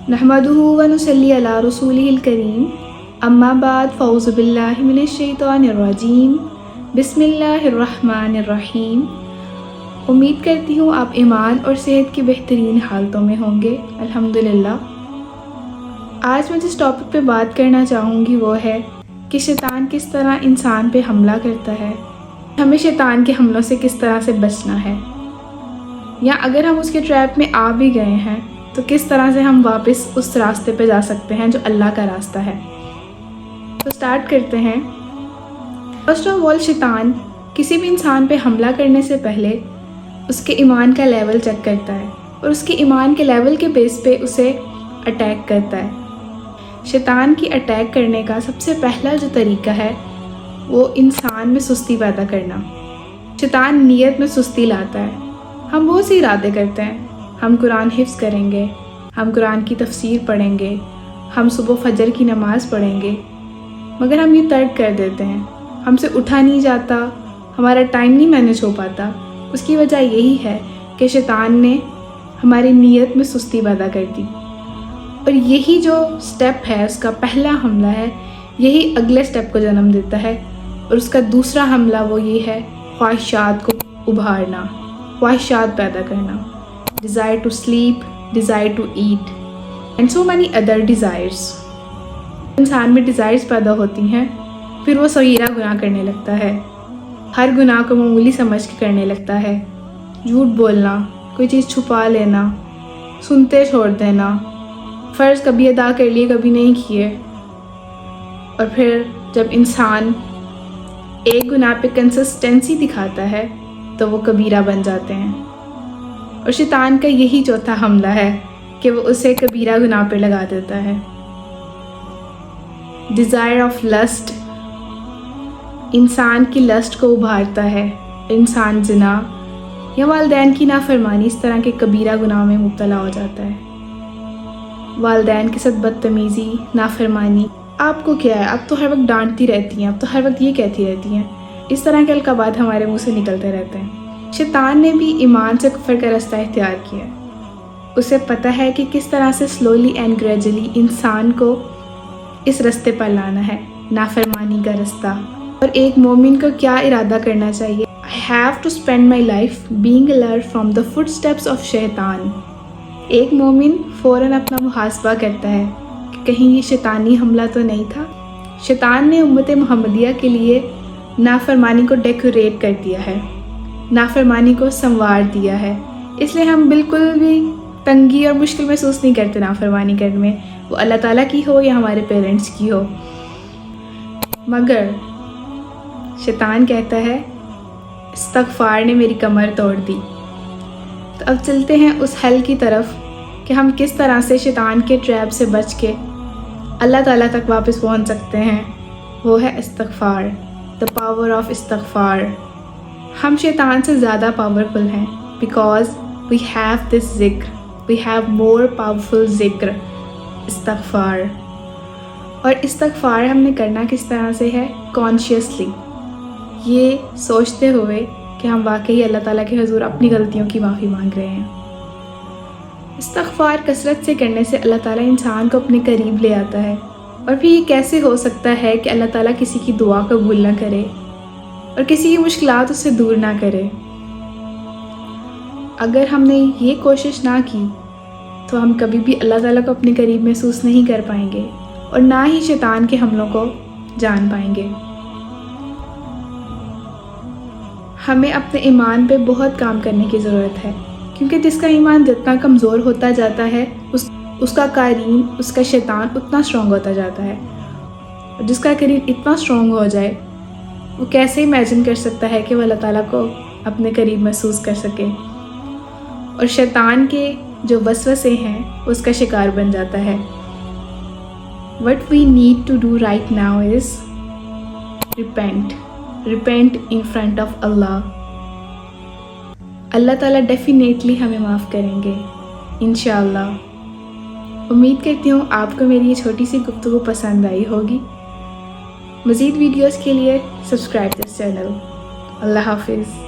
नहमदुहु व नुसल्ली अला रसूलिहिल करीम, अम्मा बाद फ़ौज़ु बिल्लाहि मिनश शैतानिर रजीम, बिस्मिल्लाहिर्रहमानिर रहीम। उम्मीद करती हूँ आप ईमान और सेहत की बेहतरीन हालतों में होंगे, अल्हम्दुलिल्लाह। आज मैं जिस टॉपिक पे बात करना चाहूँगी वो है कि शैतान किस तरह इंसान पे हमला करता है, हमें शैतान के हमलों से किस तरह से बचना है, या अगर हम उसके ट्रैप में आ भी गए हैं तो किस तरह से हम वापस उस रास्ते पे जा सकते हैं जो अल्लाह का रास्ता है। तो स्टार्ट करते हैं। फर्स्ट ऑफ ऑल, शैतान किसी भी इंसान पे हमला करने से पहले उसके ईमान का लेवल चेक करता है और उसके ईमान के लेवल के बेस पे उसे अटैक करता है। शैतान की अटैक करने का सबसे पहला जो तरीका है वो इंसान में सुस्ती पैदा करना। शैतान नीयत में सुस्ती लाता है। हम बहुत सी इरादे करते हैं, हम कुरान हिफ्ज़ करेंगे, हम कुरान की तफसीर पढ़ेंगे, हम सुबह फजर की नमाज़ पढ़ेंगे, मगर हम ये तर्क कर देते हैं, हमसे उठा नहीं जाता, हमारा टाइम नहीं मैनेज हो पाता। उसकी वजह यही है कि शैतान ने हमारी नीयत में सुस्ती पैदा कर दी, और यही जो स्टेप है उसका पहला हमला है, यही अगले स्टेप को जन्म देता है। और उसका दूसरा हमला वो ये है ख्वाहिशात को उभारना, ख्वाहिशात पैदा करना, desire to sleep, desire to eat and so many other desires. इंसान में डिज़ायर्स पैदा होती हैं, फिर वो सगीरा गुनाह करने लगता है, हर गुनाह को मामूली समझ के करने लगता है। झूठ बोलना, कोई चीज़ छुपा लेना, सुनते छोड़ देना, फ़र्ज़ कभी अदा कर लिए कभी नहीं किए। और फिर जब इंसान एक गुनाह पे कंसिस्टेंसी दिखाता है तो वो कबीरा बन जाते हैं। और शैतान का यही चौथा हमला है कि वो उसे कबीरा गुनाह पे लगा देता है। डिज़ायर ऑफ लस्ट, इंसान की लस्ट को उभारता है। इंसान जिना या वालिदैन की नाफरमानी, इस तरह के कबीरा गुनाह में मुब्तला हो जाता है। वालिदैन के साथ बदतमीज़ी, नाफरमानी, आपको क्या है, आप तो हर वक्त डांटती रहती हैं, आप तो हर वक्त ये कहती रहती हैं, इस तरह के अलकाबात हमारे मुंह से निकलते रहते हैं। शैतान ने भी ईमान से कुफर का रास्ता इख्तियार किया। उसे पता है कि किस तरह से स्लोली एंड ग्रेजुअली इंसान को इस रास्ते पर लाना है, नाफरमानी का रास्ता। और एक मोमिन को क्या इरादा करना चाहिए? I have to spend my life being alert from the footsteps of शैतान। एक मोमिन फ़ौरन अपना मुहासबा करता है कि कहीं ये शैतानी हमला तो नहीं था। शैतान ने उम्मत मुहम्मदिया के लिए नाफरमानी को डेकोरेट कर दिया है, नाफरमानी को संवार दिया है, इसलिए हम बिल्कुल भी तंगी और मुश्किल महसूस नहीं करते नाफरमानी करने में, वो अल्लाह ताला की हो या हमारे पेरेंट्स की हो। मगर शैतान कहता है इस्तग़फ़ार ने मेरी कमर तोड़ दी। तो अब चलते हैं उस हल की तरफ कि हम किस तरह से शैतान के ट्रैप से बच के अल्लाह ताला तक वापस पहुंच सकते हैं। वो है इस्तग़फ़ार, द पावर ऑफ इस्तग़फ़ार। हम शैतान से ज़्यादा पावरफुल हैं बिकॉज वी हैव दिस ज़िक्र, वी हैव मोर पावरफुल ज़िक्र, इस्तग़फ़ार। और इस्तग़फ़ार हमने करना किस तरह से है? कॉन्शियसली, ये सोचते हुए कि हम वाकई अल्लाह ताला के हुज़ूर अपनी गलतियों की माफ़ी मांग रहे हैं। इस्तग़फ़ार कसरत से करने से अल्लाह ताला इंसान को अपने करीब ले आता है। और फिर ये कैसे हो सकता है कि अल्लाह ताला किसी की दुआ कबूल ना करे और किसी की मुश्किलात उससे दूर ना करे? अगर हमने ये कोशिश ना की तो हम कभी भी अल्लाह ताला को अपने करीब महसूस नहीं कर पाएंगे और ना ही शैतान के हमलों को जान पाएंगे। हमें अपने ईमान पे बहुत काम करने की ज़रूरत है, क्योंकि जिसका ईमान जितना कमज़ोर होता जाता है उसका कारीन, उसका शैतान उतना स्ट्रॉन्ग होता जाता है। और जिसका कारीन इतना स्ट्रॉन्ग हो जाए, वो कैसे इमेजिन कर सकता है कि वो अल्लाह ताला को अपने करीब महसूस कर सके। और शैतान के जो वसवसे हैं उसका शिकार बन जाता है। What we need to do right now is repent in front of Allah. अल्लाह ताला डेफिनेटली हमें माफ़ करेंगे इंशाअल्लाह। उम्मीद करती हूँ आपको मेरी ये छोटी सी गुफ्तगू पसंद आई होगी। मज़ीद वीडियोस के लिए सब्सक्राइब दिस चैनल। अल्लाह हाफिज़।